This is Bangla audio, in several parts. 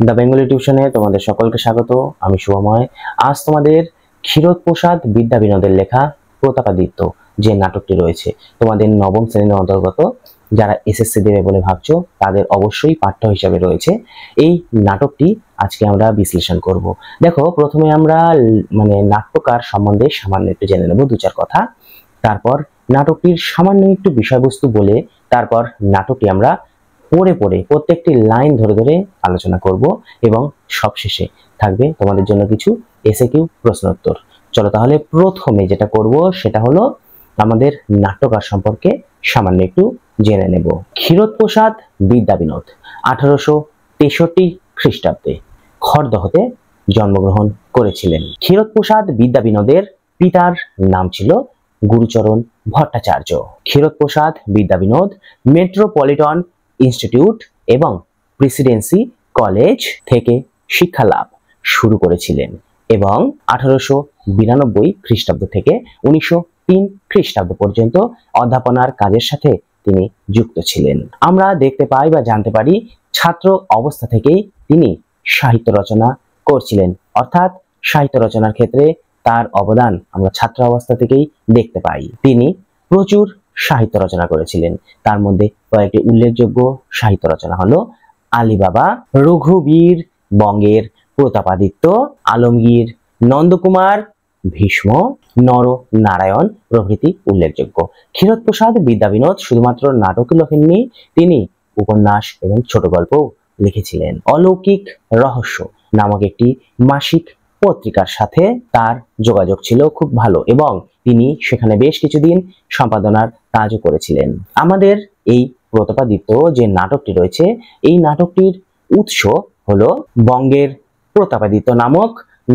দ্য বেঙ্গলি টিউশনে তোমাদের সকলকে স্বাগত। আমি শুভময়। আজ তোমাদের ক্ষীরোদপ্রসাদ বিদ্যা বিনোদের লেখা প্রতাপাদিত্য যে নাটকটি রয়েছে, তোমাদের নবম শ্রেণীর অন্তর্গত যারা এসএসসি দেবে বলে ভাবছো তাদের অবশ্যই পাঠ্য হিসাবে রয়েছে এই নাটকটি। আজকে আমরা বিশ্লেষণ করব। দেখো, প্রথমে আমরা নাট্যকার সম্বন্ধে সামান্য একটু জেনে নেব, দু চার কথা। তারপর নাটকটির সামান্য একটু বিষয়বস্তু বলে তারপর নাটকটি আমরা পড়ে পড়ে প্রত্যেকটি লাইন ধরে ধরে আলোচনা করব এবং সবশেষে থাকবে তোমাদের জন্য কিছু এসএকিউ প্রশ্ন উত্তর। চলো তাহলে প্রথমে যেটা করব সেটা হলো আমাদের নাট্যকার সম্পর্কে সামান্য একটু জেনে নেব। ক্ষীরোদপ্রসাদ বিদ্যা বিনোদ 1863 খ্রিস্টাব্দে খড়দহতে জন্মগ্রহণ করেছিলেন। ক্ষীরোদপ্রসাদ বিদ্যা বিনোদের পিতার নাম ছিল গুরুচরণ ভট্টাচার্য। ক্ষীরোদপ্রসাদ বিদ্যা বিনোদ মেট্রোপলিটন ইনস্টিটিউট এবং প্রেসিডেন্সি কলেজ থেকে শিক্ষা লাভ শুরু করেছিলেন এবং 1892 খ্রিস্টাব্দ থেকে 1903 খ্রিস্টাব্দ পর্যন্ত অধ্যাপনার কাজের সাথে তিনি যুক্ত ছিলেন। আমরা দেখতে পাই বা জানতে পারি ছাত্র অবস্থা থেকেই তিনি সাহিত্য রচনা করছিলেন, অর্থাৎ সাহিত্য রচনার ক্ষেত্রে তার অবদান আমরা ছাত্র অবস্থা থেকেই দেখতে পাই। তিনি প্রচুর সাহিত্য রচনা করেছিলেন। তার মধ্যে কয়েকটি উল্লেখযোগ্য সাহিত্য রচনা হলো আলীবাবা, রঘুবীর, বঙ্গের প্রতাপাদিত্য, আলমগীর, নন্দকুমার, ভীষ্ম, নরনারায়ণ প্রভৃতি উল্লেখযোগ্য। ক্ষীরোদপ্রসাদ বিদ্যা বিনোদ শুধুমাত্র নাটকই লেখেননি, তিনি উপন্যাস এবং ছোট গল্প লিখেছিলেন। অলৌকিক রহস্য নামক একটি মাসিক পত্রিকার সাথে তার যোগাযোগ ছিল খুব ভালো এবং তিনি সেখানে বেশ কিছুদিন সম্পাদনার কাজও করেছিলেন। আমাদের এই প্রতাপাদিত্য যে নাটকটি রয়েছে, এই নাটকটির উৎস হলো বঙ্গের প্রতাপাদিত্য নামক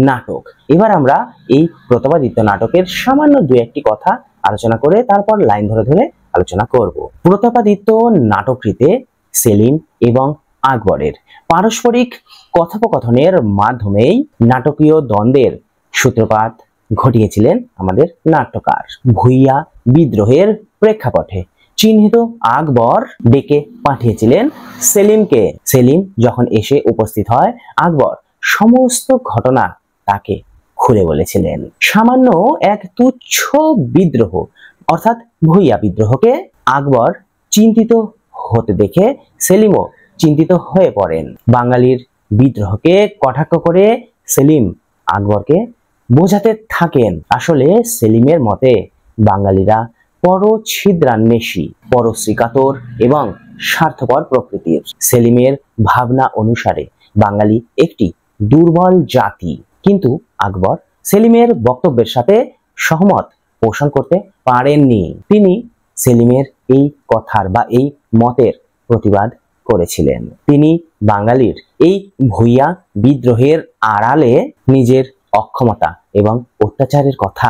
নাটক। এবার আমরা এই প্রতাপাদিত্য নাটকের সামান্য দু একটি কথা আলোচনা করে তারপর লাইন ধরে ধরে আলোচনা করব। প্রতাপাদিত্য নাটকটিতে সেলিম এবং আকবরের পারস্পরিক কথোপকথনের মাধ্যমেই নাটকীয় দ্বন্দ্বের সূত্রপাত ঘটিয়েছিলেন আমাদের নাট্যকার। ভুইয়া বিদ্রোহের প্রেক্ষাপটে চিহ্নিত আকবর ডেকে পাঠিয়েছিলেন সেলিমকে। সেলিম যখন এসে উপস্থিত হয়, আকবর সমস্ত ঘটনা তাকে খুলে বলেছিলেন। সামান্য এক তুচ্ছ বিদ্রোহ অর্থাৎ ভুইয়া বিদ্রোহকে আকবর চিন্তিত হতে দেখে সেলিমও চিন্তিত হয়ে পড়েন। বাঙালির বিদ্রোহকে কটাক্ষ করে সেলিম আকবরকে বোঝাতে থাকেন। আসলে সেলিমের মতে বাঙালিরা পরছিদ্রান্বেষী, পরশ্রীকাতর এবং স্বার্থপর প্রকৃতির। সেলিমের ভাবনা অনুসারে বাঙালি একটি দুর্বল জাতি, কিন্তু আকবর সেলিমের বক্তব্যের সাথে সহমত পোষণ করতে পারেননি। তিনি সেলিমের এই কথার বা এই মতের প্রতিবাদ করেছিলেন। তিনি বাঙালির এই ভুইয়া বিদ্রোহের আড়ালে নিজের অক্ষমতা এবং অত্যাচারের কথা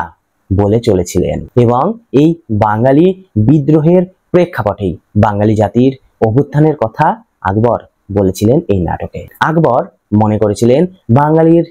বলে চলেছিলেন এবং এই বাঙালি বিদ্রোহের প্রেক্ষাপটেই বাঙালি জাতির অভ্যুত্থানের কথা আকবর বলেছিলেন এই নাটকে। আকবর মনে করেছিলেন বাঙালির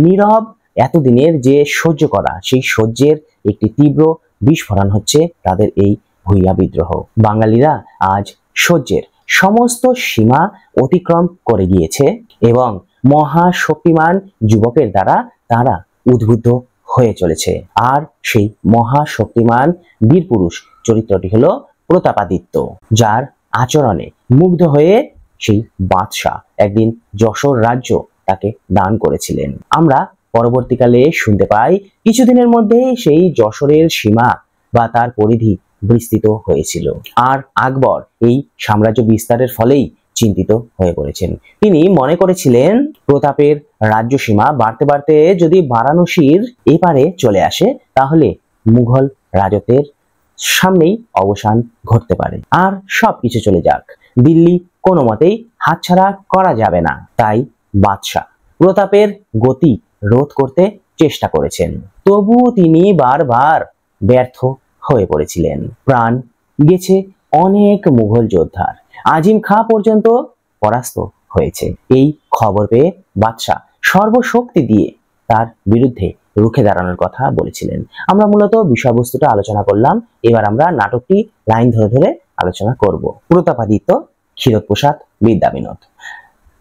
নীরব এতদিনের যে সহ্য করা, সেই সহ্যের একটি তীব্র বিস্ফোরণ হচ্ছে তাদের এই ভুইয়া বিদ্রোহ। বাঙালিরা আজ সহ্যের সমস্ত সীমা অতিক্রম করে গিয়েছে এবং মহাশক্তিমান যুবকের দ্বারা তারা উদ্বুদ্ধ হয়ে চলেছে। আর সেই মহাশক্তিমান বীরপুরুষ চরিত্রটি হলো প্রতাপাদিত্য, যার আচরণে মুগ্ধ হয়ে সেই বাদশাহ একদিন যশোর রাজ্য তাকে দান করেছিলেন। আমরা পরবর্তীকালে শুনতে পাই কিছুদিনের মধ্যেই সেই যশোরের সীমা বা তার পরিধি বিস্তৃত হয়েছিল। আর আকবর এই সাম্রাজ্য বিস্তারের ফলেই চিন্তিত হয়ে পড়েছেন। তিনি মনে করেছিলেন প্রতাপের রাজ্য সীমা বাড়তে বাড়তে যদি বারাণসীর এপারে চলে আসে তাহলে মুঘল রাজত্বের সামনেই অবসান ঘটতে পারে আর সবকিছু চলে যাক, দিল্লি কোনো মতেই হাতছাড়া করা যাবে না। তাই বাদশাহ প্রতাপের গতি রোধ করতে চেষ্টা করেছেন, তবু তিনি বারবার ব্যর্থ হয়ে পড়েছিলেন। প্রাণ গেছে অনেক মুঘল যোদ্ধার, আজিম খাঁ পর্যন্ত পরাস্ত হয়েছে। এই খবর পেয়ে বাদশাহ সর্বশক্তি দিয়ে তার বিরুদ্ধে রুখে দাঁড়ানোর কথা বলেছিলেন। আমরা মূলত বিষয়বস্তুটা আলোচনা করলাম, এবার আমরা নাটকটি লাইন ধরে ধরে আলোচনা করব। প্রতাপাদিত্য ক্ষীরোদপ্রসাদ বিদ্যা বিনোদ।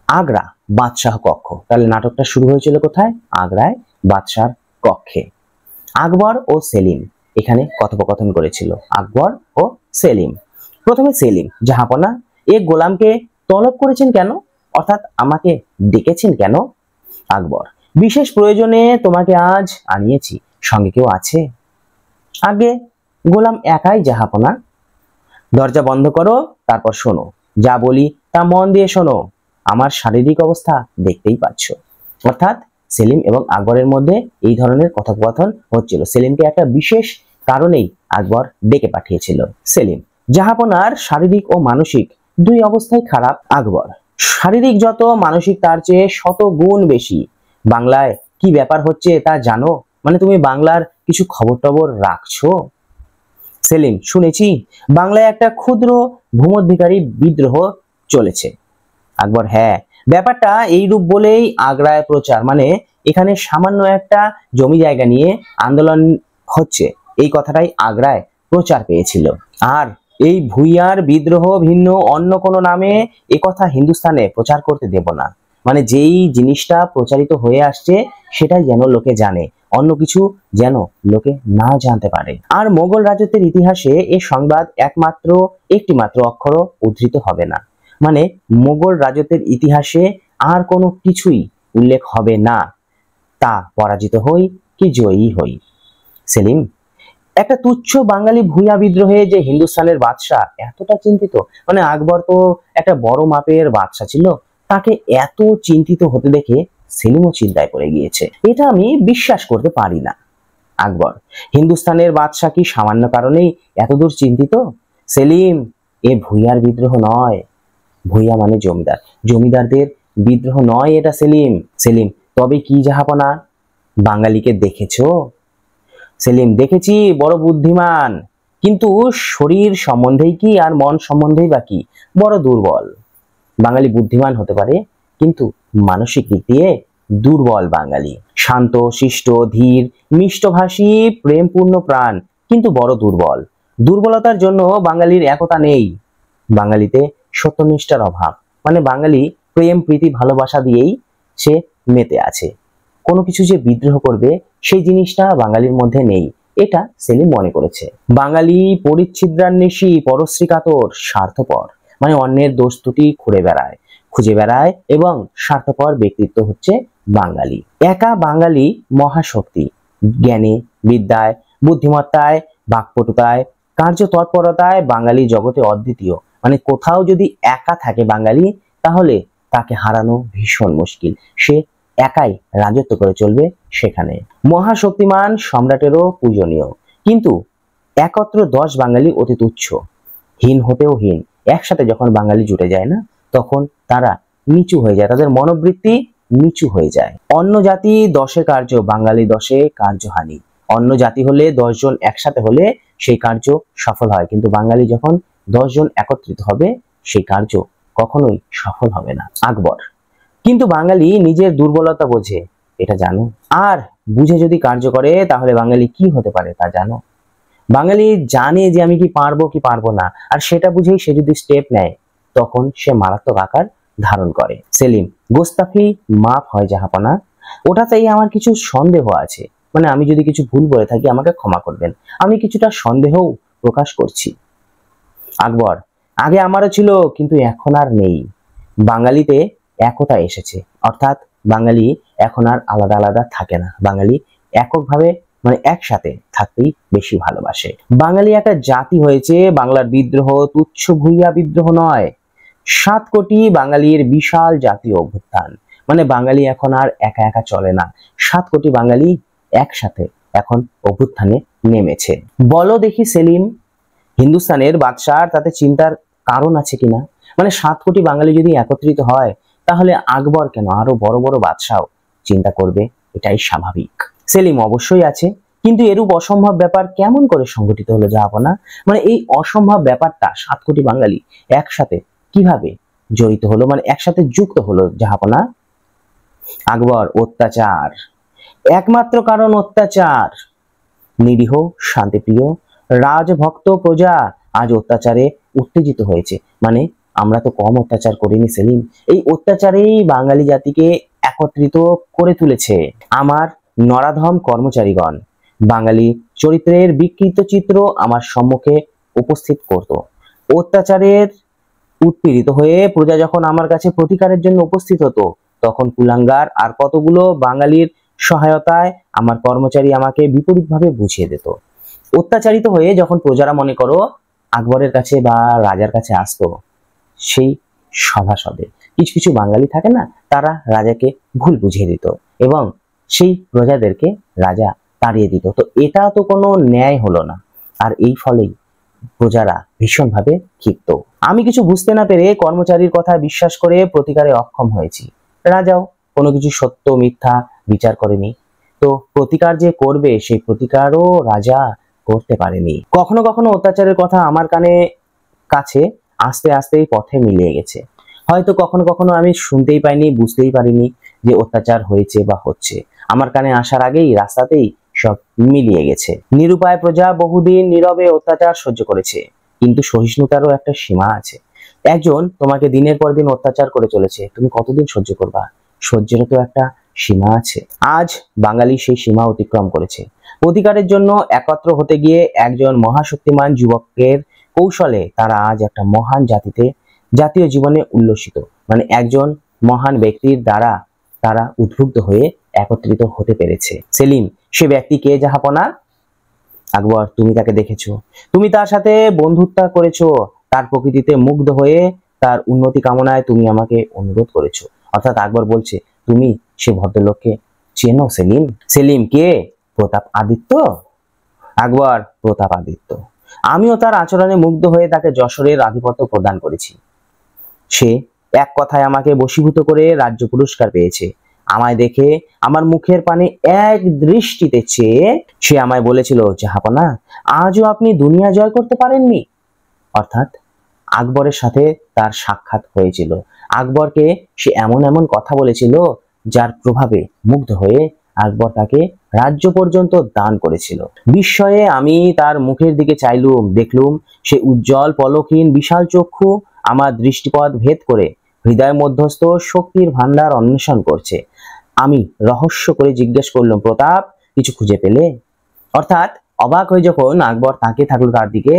আগ্রা বাদশাহ কক্ষ। তাহলে নাটকটা শুরু হয়েছিল কোথায়? আগ্রায় বাদশার কক্ষে। আকবর ও সেলিম এখানে কথোপকথন করেছিল, আকবর ও সেলিম। প্রথমে সেলিম, জাহাপনা এ গোলামকে তলব করেছেন কেন, অর্থাৎ আমাকে ডেকেছেন কেন? আকবর, বিশেষ প্রয়োজনে তোমাকে আজ আনিয়েছি, সঙ্গে কেউ আছে? আগে গোলাম একাই জাহাপনা। দরজা বন্ধ করো, তারপর শোনো, যা বলি তা মন দিয়ে শোনো, আমার শারীরিক অবস্থা দেখতেই পাচ্ছ। অর্থাৎ সেলিম এবং আকবরের মধ্যে এই ধরনের কথোপকথন হচ্ছিল। সেলিমকে একটা বিশেষ কারণেই আকবর ডেকে পাঠিয়েছিল। সেলিম, জাহাপনার শারীরিক ও মানসিক দুই অবস্থাই খারাপ। আকবর, শারীরিক যত, মানসিক তার চেয়ে শত গুণ বেশি। বাংলায় কি ব্যাপার হচ্ছে তা জানো? মানে তুমি বাংলার কিছু খবর টবর রাখছো? সেলিম, শুনেছি বাংলায় একটা ক্ষুদ্র ভূমধ্যিকারী বিদ্রোহ চলেছে। আকবর, হ্যাঁ, ব্যাপারটা এইরূপ বলেই আগ্রায় প্রচার, মানে এখানে সামান্য একটা জমি জায়গা নিয়ে আন্দোলন হচ্ছে, এই কথাটাই আগ্রায় প্রচার পেয়েছিল। আর এই ভুইয়ার বিদ্রোহ ভিন্ন অন্য কোনো নামে এ কথা হিন্দুস্তানে প্রচার করতে দেব না। মানে যেই জিনিসটা প্রচারিত হয়ে আসছে সেটাই যেন লোকে জানে, অন্য কিছু যেন লোকে না জানতে পারে। আর মোগল রাজত্বের ইতিহাসে এ সংবাদ একটি মাত্র অক্ষরও উদ্ধৃত হবে না। মানে মোগল রাজত্বের ইতিহাসে আর কোনো কিছুই উল্লেখ হবে না, তা পরাজিত হই কি জয়ী হই। সেলিম, একটা তুচ্ছ বাঙালি ভুইয়া বিদ্রোহে যে হিন্দুস্তানের বাদশাহ এতটা চিন্তিত, মানে আকবর তো একটা বড় মাপের বাদশাহ ছিল, তাকে এত চিন্তিত হতে দেখে সেলিমও চিন্তায় পড়ে গিয়েছে। এটা আমি বিশ্বাস করতে পারি না। আকবর, হিন্দুস্তানের বাদশাহ কি সামান্য কারণেই এতদূর চিন্তিত? সেলিম, এ ভুইয়ার বিদ্রোহ নয়। ভুইয়া মানে জমিদার, জমিদারদের বিদ্রোহ নয় এটা সেলিম। সেলিম, তবে কি জাহাপনা? বাঙালিকে দেখেছো? সেলিম, দেখেছি, বড় বুদ্ধিমান, কিন্তু শরীর সম্বন্ধেই কি আর মন সম্বন্ধেই বা কি, বড় দুর্বল। বাঙালি বুদ্ধিমান হতে পারে, কিন্তু মানসিক দিক দিয়ে দুর্বল বাঙালি। শান্ত, শিষ্ট, ধীর, মিষ্টভাষী, প্রেমপূর্ণ প্রাণ, কিন্তু বড় দুর্বল। দুর্বলতার জন্য বাঙালির একতা নেই, বাঙালিতে সত্যনিষ্ঠার অভাব। মানে বাঙালি প্রেম, প্রীতি, ভালোবাসা দিয়েই সে মেতে আছে, কোনো কিছু যে বিদ্রোহ করবে সেই জিনিসটা বাঙালির মধ্যে নেই, এটা সেলিম মনে করেছে। বাঙালি পরিচ্ছিদ্রান্বেষী, পরশ্রী কাতর, স্বার্থপর, মানে অন্যের দোষ ত্রুটি খুঁজে বেড়ায় এবং স্বার্থপর ব্যক্তিত্ব হচ্ছে বাঙালি। একা বাঙালি মহাশক্তি, জ্ঞানে, বিদ্যায়, বুদ্ধিমত্তায়, বাকপটুতায়, কার্যতৎপরতায় বাঙালি জগতে অদ্বিতীয়। মানে কোথাও যদি একা থাকে বাঙালি, তাহলে তাকে হারানো ভীষণ মুশকিল, সে একাই রাজত্ব করে চলবে সেখানে। মহাশক্তিমান সম্রাটেরও পূজনীয়, কিন্তু একত্র 10 বাঙালি অতি তুচ্ছ, হীন হতেও হীন। একসাথে যখন বাঙালি জুটে যায় না, তখন তারা নিচু হয়ে যায়, তাদের মনোবৃত্তি নিচু হয়ে যায়। অন্য জাতি 10 কার্য, বাঙালি 10 কার্যহানি। অন্য জাতি হলে 10 জন একসাথে হলে সেই কার্য সফল হয়, কিন্তু বাঙালি যখন 10 জন একত্রিত হবে সেই কার্য কখনোই সফল হবে না। আকবর, কিন্তু বাঙালি নিজের দুর্বলতা বোঝে, এটা জানো? আর বুঝে যদি কার্য করে তাহলে বাঙালি কি হতে পারে তা জানো? বাঙালি জানে যে আমি কি পারবো কি পারবো না, আর সেটা বুঝেই সে যদি স্টেপ নেয় তখন সে মারাত্মক আকার ধারণ করে। সেলিম, গোস্তাফি মাফ হয় জাহাপনা, ওটাতেই আমার কিছু সন্দেহ আছে, মানে আমি যদি কিছু ভুল বলে থাকি আমাকে ক্ষমা করবেন, আমি কিছুটা সন্দেহও প্রকাশ করছি। আকবর, আগে আমারও ছিল, কিন্তু এখন আর নেই। বাঙালিতে একতা এসেছে, অর্থাৎ বাঙালি এখন আর আলাদা আলাদা থাকে না, বাঙালি এককভাবে মানে একসাথে থাকতেই বেশি ভালোবাসে। বাঙালি একটা জাতি হয়েছে, বাংলার বিদ্রোহ তুচ্ছ ভুইয়া বিদ্রোহ নয়, 7 কোটি বাঙালির বিশাল জাতীয় অভ্যুত্থান। মানে বাঙালি এখন আর একা একা চলে না, 7 কোটি বাঙালি একসাথে এখন অভ্যুত্থানে নেমেছে। বলো দেখি সেলিম, হিন্দুস্তানের বাদশার তাতে চিন্তার কারণ আছে কিনা? মানে 7 কোটি বাঙালি যদি একত্রিত হয় তাহলে আকবর কেন, আরো বড় বড় বাদশাহ চিন্তা করবে, এটাই স্বাভাবিক। সেলিম, অবশ্যই আছে, কিন্তু এরূপ অসম্ভব ব্যাপার কেমন করে সংঘটিত হলো জাহাপনা? মানে এই অসম্ভব ব্যাপারটা 7 কোটি বাঙালি একসাথে কিভাবে জড়িত হলো, মানে একসাথে যুক্ত হলো জাহাপনা? আকবর, অত্যাচার, একমাত্র কারণ অত্যাচার। নিরীহ, শান্তিপ্রিয়, রাজভক্ত প্রজা আজ অত্যাচারে উত্তেজিত হয়েছে, মানে আমরা তো কম অত্যাচার করিনি সেলিম। এই অত্যাচারেই বাঙালি জাতিকে একত্রিত করে তুলেছে। আমার নরাধম কর্মচারীগণ বাঙালি চরিত্রের বিকৃত চিত্র আমার সম্মুখে উপস্থিত করত। অত্যাচারের উৎপীড়িত হয়ে প্রজা যখন আমার কাছে প্রতিকারের জন্য উপস্থিত হতো, তখন কুলাঙ্গার আর কতগুলো বাঙালির সহায়তায় আমার কর্মচারী আমাকে বিপরীতভাবে বুঝিয়ে দিত। অত্যাচারিত হয়ে যখন প্রজারা মনে করো আকবরের কাছে বা রাজার কাছে আসতো, সেই সভাসদে কিছু কিছু বাঙালি থাকে না, তারা রাজাকে ভুল বুঝিয়ে দিত এবং সেই প্রজাদেরকে রাজা তাড়িয়ে দিত। তো এটা তো কোনো ন্যায় হলো না, আর এই ফলেই প্রজারা ভীষণভাবে ক্ষিপ্ত। আমি কিছু বুঝতে না পেরে কর্মচারীর কথা বিশ্বাস করে প্রতিকারে অক্ষম হয়েছি। রাজাও কোনো কিছু সত্য মিথ্যা বিচার করেনি। তো প্রতিকার যে করবে সেই প্রতিকারও রাজা করতে পারেনি। কখনো কখনো অত্যাচারের কথা আমার কাছে আস্তে আস্তেই পথে মিলিয়ে গেছে। হয়তো কখনো কখনো আমি শুনতেই পাইনি, বুঝতেই পারিনি যে অত্যাচার হয়েছে বা হচ্ছে। আমার কানে আসার আগেই রাস্তাতেই সব মিলিয়ে গেছে। নিরুপায় প্রজা বহুদিন নীরবে অত্যাচার সহ্য করেছে, কিন্তু সহিষ্ণুতারও একটা সীমা আছে। একজন তোমাকে দিনের পর দিন অত্যাচার করে চলেছে, তুমি কতদিন সহ্য করবা? সহ্যেরও তো একটা সীমা আছে। আজ বাঙালি সেই সীমা অতিক্রম করেছে। অধিকারের জন্য একত্র হতে গিয়ে একজন মহাশক্তিমান যুবকের কৌশলে তারা আজ একটা মহান জাতীয় জীবনে উল্লসিত, মানে একজন মহান ব্যক্তির দ্বারা তারা উদ্বুদ্ধ হয়ে একত্রিত হতে পেরেছে। সেলিম, সে ব্যক্তি কে জাহাপনা? আকবর, তুমি তাকে দেখেছো, তুমি তার সাথে বন্ধুত্ব করেছো, তার প্রকৃতিতে মুগ্ধ হয়ে তার উন্নতি কামনায় তুমি আমাকে অনুরোধ করেছো। অর্থাৎ আকবর বলছে, তুমি সে ভদ্রলোককে চেনো সেলিম? সেলিম কে? প্রতাপ আদিত্য। আকবর, প্রতাপ আদিত্য। আমিও তার আচরণে মুগ্ধ হয়ে তাকে যশোরের আধিপত্য প্রদান করেছি। সে এক কথায় আমাকে বশীভূত করে রাজ্য পুরস্কার পেয়েছে। আমায় দেখে আমার মুখের পানে এক দৃষ্টিতে চেয়ে সে আমায় বলেছিল, জাহাপনা, আজও আপনি দুনিয়া জয় করতে পারেননি। অর্থাৎ আকবরের সাথে তার সাক্ষাৎ হয়েছিল। আকবরকে সে এমন এমন কথা বলেছিল যার প্রভাবে মুগ্ধ হয়ে আকবর তাকে রাজ্য পর্যন্ত দান করেছিল। বিস্ময়ে আমি তার মুখের দিকে চাইলুম, দেখলুম সে উজ্জ্বল পলকহীন বিশাল চক্ষু আমার দৃষ্টিপথ ভেদ করে হৃদয় মধ্যস্থ শক্তির ভান্ডার অন্বেষণ করছে। আমি রহস্য করে জিজ্ঞেস করলাম, প্রতাপ, কিছু খুঁজে পেলে? অর্থাৎ অবাক হয়ে যখন আকবর তাকিয়ে থাকলো তার দিকে,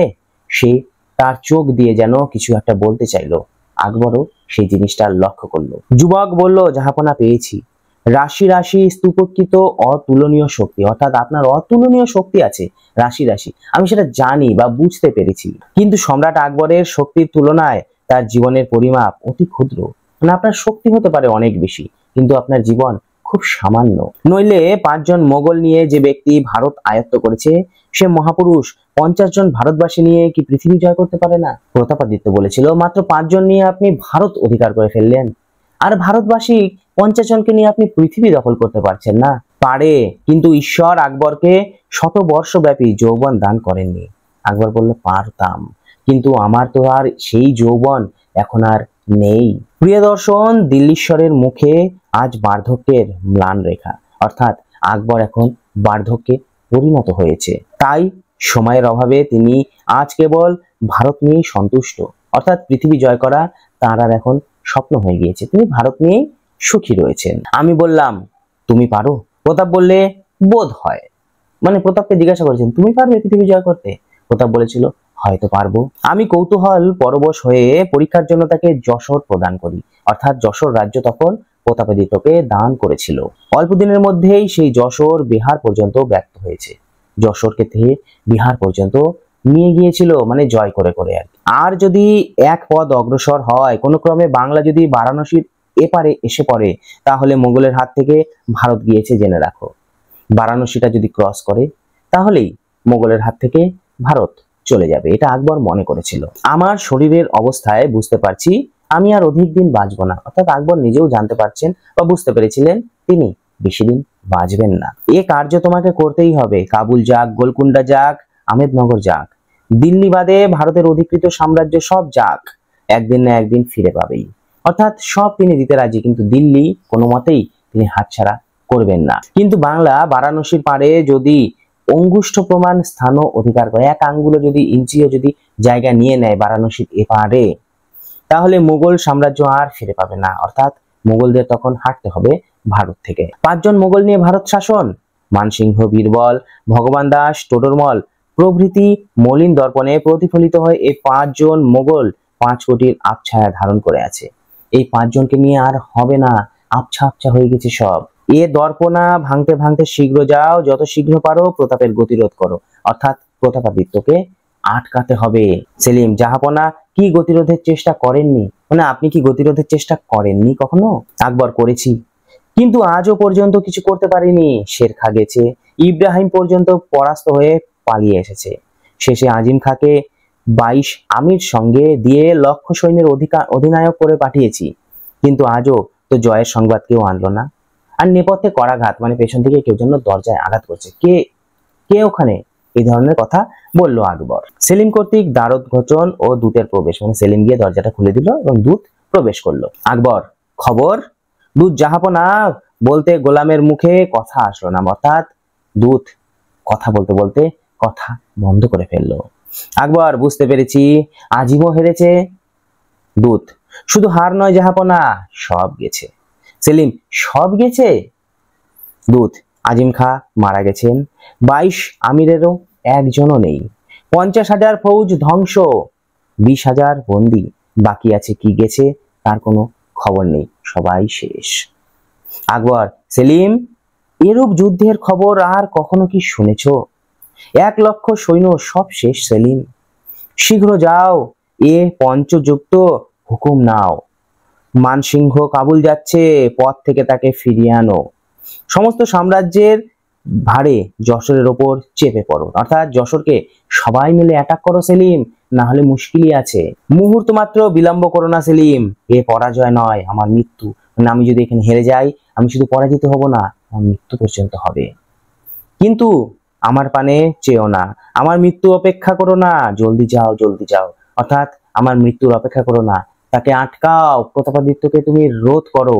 সে তার চোখ দিয়ে যেন কিছু একটা বলতে চাইলো। আকবরও সেই জিনিসটা লক্ষ্য করলো। যুবক বলল, জাহাপনা, পেয়েছি। রাশি রাশি স্তূপকৃত অতুলনীয় শক্তি, অর্থাৎ আপনার অতুলনীয় শক্তি আছে, রাশি রাশি। আমি সেটা জানি বা বুঝতে পেরেছি, কিন্তু সম্রাট আকবরের শক্তির তুলনায় তার জীবনের পরিমাপ অতি ক্ষুদ্র। মানে আপনার শক্তি হতে পারে অনেক বেশি, কিন্তু আপনার জীবন খুব সামান্য। নইলে 5 জন মোগল নিয়ে যে ব্যক্তি ভারত আয়ত্ত করেছে, সে মহাপুরুষ 50 জন ভারতবাসী নিয়ে কি পৃথিবী জয় করতে পারে না? প্রতাপাদিত্য বলেছিল, মাত্র 5 জন নিয়ে আপনি ভারত অধিকার করে ফেললেন, আর ভারতবাসী 50 জনকে নিয়ে আপনি পৃথিবী দখল করতে পারছেন না। পারে, কিন্তু ঈশ্বর আকবরকে শতবর্ষব্যাপী যৌবন দান করেননি। আকবর বলল, পারতাম, কিন্তু আমার তো আর সেই যৌবন এখন আর নেই। প্রিয় দর্শন, দিল্লীশ্বরের মুখে আজ বার্ধক্যের ম্লান রেখা, অর্থাৎ আকবর এখন বার্ধক্যে পরিণত হয়েছে। তাই সময়ের অভাবে তিনি আজ কেবল ভারত নিয়েই সন্তুষ্ট, অর্থাৎ পৃথিবী জয় করা তার আর এখন স্বপ্ন হয়ে গিয়েছে। তিনি ভারত নিয়েই সুখী রয়েছেন। আমি বললাম, তুমি পারো? প্রতাপ বললে, বোধ হয়। মানে প্রতাপকে জিজ্ঞাসা করেছেন, তুমি পারবে পৃথিবী জয় করতে? প্রতাপ বলেছিল, হয়তো পারবো। আমি কৌতূহল পরবশ হয়ে পরীক্ষার জন্য তাকে যশোর প্রদান করি, অর্থাৎ যশোর রাজ্য তখন প্রতাপাদিত্যকে দান করেছিল। অল্প দিনের মধ্যেই সেই যশোর বিহার পর্যন্ত ব্যক্ত হয়েছে। যশোরকে থেকে বিহার পর্যন্ত নিয়ে গিয়েছিল, মানে জয় করে করে। আর যদি এক পদ অগ্রসর হয়, কোনো ক্রমে বাংলা যদি বারাণসীর এপারে এসে পড়ে, তাহলে মোগলের হাত থেকে ভারত গিয়েছে জেনে রাখো। বারাণসীটা যদি ক্রস করে, তাহলেই মোগলের হাত থেকে ভারত চলে যাবে, এটা আকবর মনে করেছিল। আমার শরীরের অবস্থায় বুঝতে পারছি আমি আর অধিক দিন বাঁচব না। অর্থাৎ আকবর নিজেও জানতে পারছেন বা বুঝতে পেরেছিলেন তিনি বেশি দিন বাঁচবেন না। এ কার্য তোমাকে করতেই হবে। কাবুল যাক, গোলকুন্ডা যাক, আহমেদনগর যাক, দিল্লি বাদে ভারতের অধিকৃত সাম্রাজ্য সব যাক, একদিন না একদিন ফিরে পাবেই। অর্থাৎ সব তিনি দিতে রাজি, কিন্তু দিল্লি কোনো মতেই তিনি হাতছাড়া করবেন না। কিন্তু বাংলা বারাণসীর পারে যদি অঙ্গুষ্ঠ প্রমাণ স্থানও অধিকার করে, এক আঙ্গুলও যদি, ইঞ্চিও যদি জায়গা নিয়ে নেয় বারাণসীর এপারে, তাহলে মুঘল সাম্রাজ্য আর ফিরে পাবে না, অর্থাৎ মুঘলদের তখন হাঁটতে হবে ভারত থেকে। 5 জন মুঘল নিয়ে ভারত শাসন, মানসিংহ, বীরবল, ভগবান দাস, টোডরমল প্রভৃতি মলিন দর্পণে প্রতিফলিত হয় এই 5 জন মুঘল 5 কোটির আবছায়া ধারণ করে আছে। এই 5 জনকে নিয়ে আর হবে না, আবছা আবছা হয়ে গেছে সব। এ দর্পণা ভাঙতে ভাঙতে শীঘ্র যাও, যত শীঘ্র পারো প্রতাপের গতিরোধ করো, অর্থাৎ প্রতাপাদিত্যকে আটকাতে হবে। সেলিম, জাহাপনা কি গতিরোধের চেষ্টা করেননি? মানে আপনি কি গতিরোধের চেষ্টা করেননি কখনো? আকবর, করেছি, কিন্তু আজও পর্যন্ত কিছু করতে পারিনি। শেরখা গেছে, ইব্রাহিম পর্যন্ত পরাস্ত হয়ে পালিয়ে এসেছে। শেষে আজিম খাঁকে 22 আমির সঙ্গে দিয়ে লক্ষ সৈন্যের অধিনায়ক করে পাঠিয়েছি, কিন্তু আজও তো জয়ের সংবাদ কেউ আনলো না। আর নেপথ্যে করাঘাত, মানে পেছন থেকে কেউ যেন দরজায় আঘাত করছে। কে কে ওখানে? এই ধরনের কথা বলল আকবর। সেলিম কর্তৃক দ্বারোদ্ঘোষণ ও দূতের প্রবেশ, মানে সেলিম গিয়ে দরজাটা খুলে দিল এবং দূত প্রবেশ করলো। আকবর, খবর? দূত জাহাপনা বলতে গোলামের মুখে কথা আসলো না, অর্থাৎ দূত কথা বলতে বলতে কথা বন্ধ করে ফেললো। আকবর, বুঝতে পেরেছি, আজিমও হেরেছে। দূত, শুধু হার নয় জাহাপনা, সব গেছে। সেলিম, সব গেছে? দূত, আজিম খাঁ মারা গেছেন, 22 আমিরেরও একজনও নেই, 50,000 ফৌজ ধ্বংস, 20,000 বন্দী, বাকি আছে কি গেছে তার কোনো খবর নেই, সবাই শেষ। আকবর, সেলিম, এরূপ যুদ্ধের খবর আর কখনো কি শুনেছ? 1 লক্ষ সৈন্য, সব শেষ সেলিম। শীঘ্র যাও, এ পঞ্চযুক্ত হুকুম নাও। মানসিংহ কাবুল যাচ্ছে, পথ থেকে তাকে ফিরিয়ে আনো। সমস্ত সাম্রাজ্যের ভারে যশোরের ওপর চেপে পড়ো, অর্থাৎ যশোরকে সবাই মিলে অ্যাটাক করো সেলিম, না হলে মুশকিলই আছে। মুহূর্ত মাত্র বিলম্ব করো না সেলিম, এ পরাজয় নয়, আমার মৃত্যু। মানে আমি যদি এখানে হেরে যাই, আমি শুধু পরাজিত হব না, আমার মৃত্যু পর্যন্ত হবে। কিন্তু আমার পানে চেয়েও না, আমার মৃত্যু অপেক্ষা করো না, জলদি যাও, জলদি যাও, অর্থাৎ আমার মৃত্যুর অপেক্ষা করো না, তাকে আটকাও, প্রতাপাদিত্যকে তুমি রোধ করো।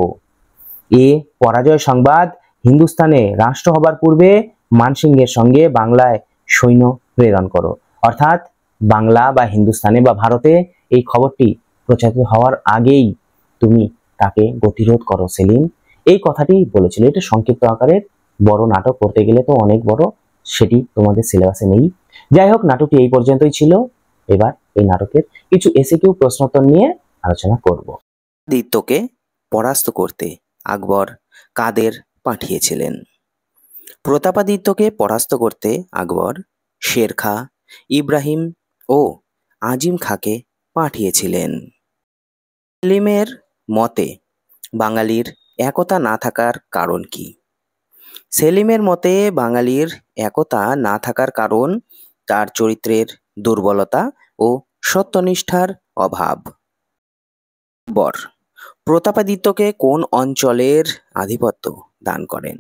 এ পরাজয় সংবাদ হিন্দুস্তানে রাষ্ট্র হবার পূর্বে মানসিংহের সঙ্গে বাংলায় সৈন্য প্রেরণ করো, অর্থাৎ বাংলা বা হিন্দুস্তানে বা ভারতে এই খবরটি প্রচারিত হওয়ার আগেই তুমি তাকে গতিরোধ করো সেলিম। এই কথাটি বলেছিল। এটা সংক্ষিপ্ত আকারের, বড় নাটক করতে গেলে তো অনেক বড়, সেটি তোমাদের সিলেবাসে নেই। যাই হোক, নাটকটি এই পর্যন্তই ছিল। এবার এই নাটকের কিছু এসিকিউ প্রশ্নোত্তর নিয়ে আলোচনা করব। দিত্যকে পরাস্ত করতে আকবর কাদের পাঠিয়েছিলেন? প্রতাপাদিত্যকে পরাস্ত করতে আকবর শেরখা, ইব্রাহিম ও আজিম খাঁকে পাঠিয়েছিলেন। সেলিমের মতে বাঙালির একতা না থাকার কারণ কি? সেলিমের মতে বাঙালির একতা না থাকার কারণ তার চরিত্রের দুর্বলতা ও সত্যনিষ্ঠার অভাব। আকবর প্রতাপাদিত্যকে কোন অঞ্চলের আধিপত্য দান করেন?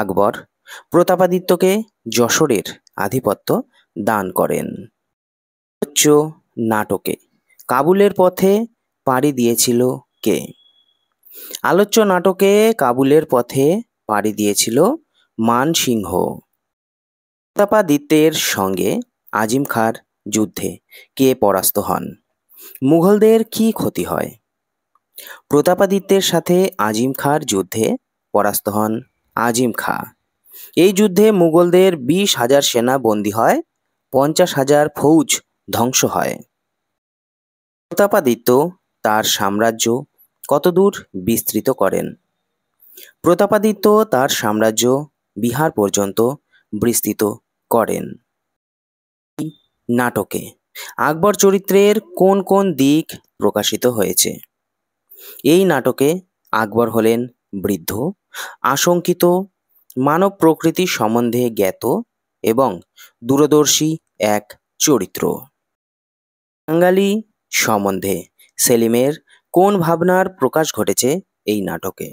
আকবর প্রতাপাদিত্যকে যশোরের আধিপত্য দান করেন। আলোচ্য নাটকে কাবুলের পথে পাড়ি দিয়েছিল কে? আলোচ্য নাটকে কাবুলের পথে পাড়ি দিয়েছিল মানসিংহ। প্রতাপাদিত্যের সঙ্গে আজিম খাঁর যুদ্ধে কে পরাস্ত হন? মুঘলদের কি ক্ষতি হয়? প্রতাপাদিত্যের সাথে আজিম খাঁর যুদ্ধে পরাস্ত হন আজিম খাঁ। এই যুদ্ধে মুঘলদের 20,000 সেনা বন্দী হয়, 50,000 ফৌজ ধ্বংস হয়। প্রতাপাদিত্য তার সাম্রাজ্য কতদূর বিস্তৃত করেন? প্রতাপাদিত্য তার সাম্রাজ্য বিহার পর্যন্ত বিস্তৃত করেন। এই নাটকে আকবর চরিত্রের কোন কোন দিক প্রকাশিত হয়েছে? এই নাটকে আকবর হলেন বৃদ্ধ, আশঙ্কিত, মানব প্রকৃতি সম্বন্ধে জ্ঞাত এবং দূরদর্শী এক চরিত্র। বাঙালি সম্বন্ধে সেলিমের কোন ভাবনার প্রকাশ ঘটেছে এই নাটকে?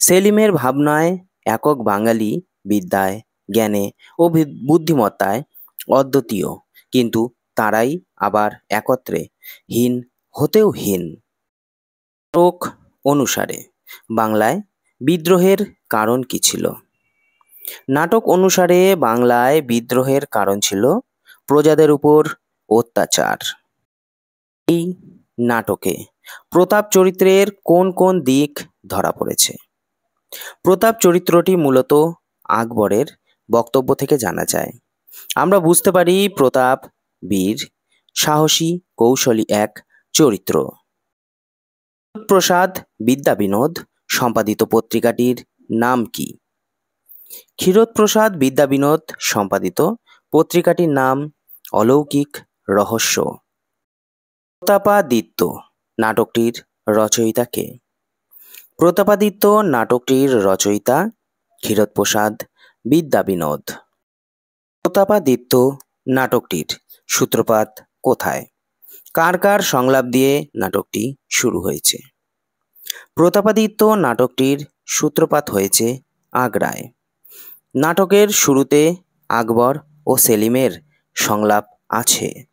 সেলিমের ভাবনায় একক বাঙালি বিদ্যায়, জ্ঞানে ও বুদ্ধিমত্তায় অদ্বিতীয়, কিন্তু তারাই আবার একত্রে হীন হতেও হীন। নাটক অনুসারে বাংলায় বিদ্রোহের কারণ কি ছিল? নাটক অনুসারে বাংলায় বিদ্রোহের কারণ ছিল প্রজাদের উপর অত্যাচার। এই নাটকে প্রতাপ চরিত্রের কোন কোন দিক ধরা পড়েছে? প্রতাপ চরিত্রটি মূলত আকবরের বক্তব্য থেকে জানা যায়। আমরা বুঝতে পারি প্রতাপ বীর, সাহসী, কৌশলী এক চরিত্র। প্রসাদ বিদ্যা বিনোদ সম্পাদিত পত্রিকাটির নাম কি? ক্ষীরোদপ্রসাদ বিদ্যা বিনোদ সম্পাদিত পত্রিকাটির নাম অলৌকিক রহস্য। প্রতাপাদিত্য নাটকটির রচয়িতা কে? প্রতাপাদিত্য নাটকটির রচয়িতা ক্ষীরোদপ্রসাদ বিদ্যা বিনোদ। প্রতাপাদিত্য নাটকটির সূত্রপাত কোথায়? কার কার সংলাপ দিয়ে নাটকটি শুরু হয়েছে? প্রতাপাদিত্য নাটকটির সূত্রপাত হয়েছে আগ্রায়। নাটকের শুরুতে আকবর ও সেলিমের সংলাপ আছে।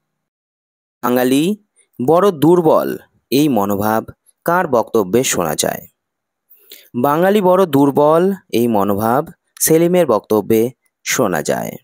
বাঙালি বড় দুর্বল এই মনোভাব কার বক্তব্যে শোনা যায়? বাঙালি বড় দুর্বল এই মনোভাব সেলিমের বক্তব্যে শোনা যায়।